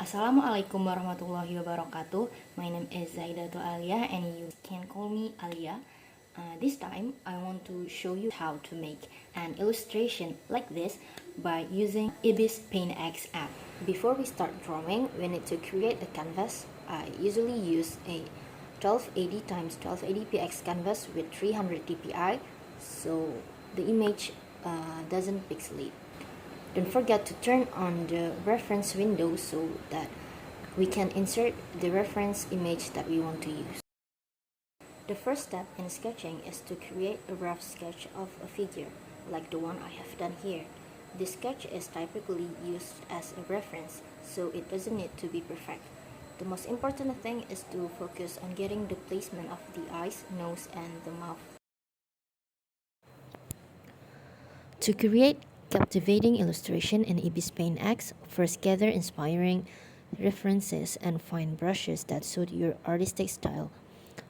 Assalamualaikum warahmatullahi wabarakatuh. My name is Zaidatul Alia and you can call me Alia. This time I want to show you how to make an illustration like this by using Ibis Paint X app. Before we start drawing, we need to create a canvas. I usually use a 1280 x 1280 px canvas with 300 dpi so the image doesn't pixelate. Don't forget to turn on the reference window so that we can insert the reference image that we want to use. The first step in sketching is to create a rough sketch of a figure, like the one I have done here. This sketch is typically used as a reference, so it doesn't need to be perfect. The most important thing is to focus on getting the placement of the eyes, nose, and the mouth. To create captivating illustration in Ibis Paint X, first gather inspiring references and find brushes that suit your artistic style.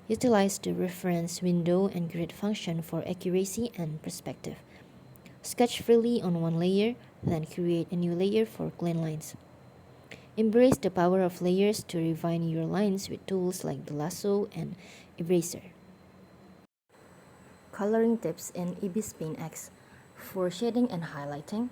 Utilize the reference window and grid function for accuracy and perspective. Sketch freely on one layer, then create a new layer for clean lines. Embrace the power of layers to refine your lines with tools like the lasso and eraser. Coloring tips in Ibis Paint X. For shading and highlighting,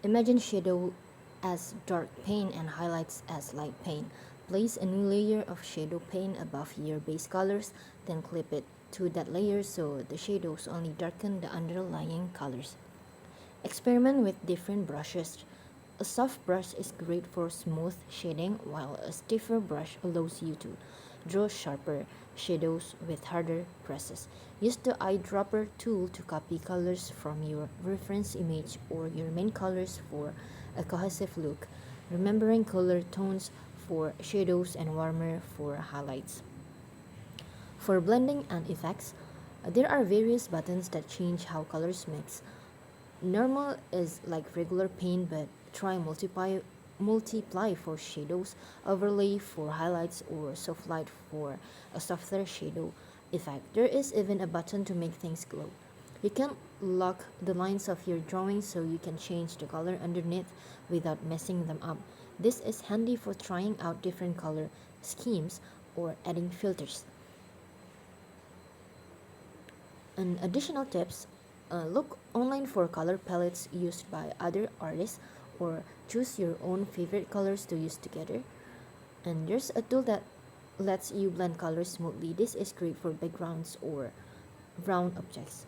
imagine shadow as dark paint and highlights as light paint. Place a new layer of shadow paint above your base colors, then clip it to that layer so the shadows only darken the underlying colors. Experiment with different brushes. A soft brush is great for smooth shading, while a stiffer brush allows you to draw sharper shadows with harder presses. Use the eyedropper tool to copy colors from your reference image or your main colors for a cohesive look, remembering color tones for shadows and warmer for highlights. For blending and effects, there are various buttons that change how colors mix. Normal is like regular paint, but try multiply for shadows, overlay for highlights, or soft light for a softer shadow effect. There is even a button to make things glow. You can lock the lines of your drawing so you can change the color underneath without messing them up. This is handy for trying out different color schemes or adding filters. And additional tips, look online for color palettes used by other artists or choose your own favorite colors to use together. And there's a tool that lets you blend colors smoothly. This is great for backgrounds or round objects.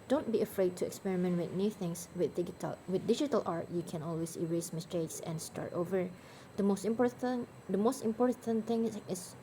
Don't be afraid to experiment with new things. With digital art, you can always erase mistakes and start over. The most important thing is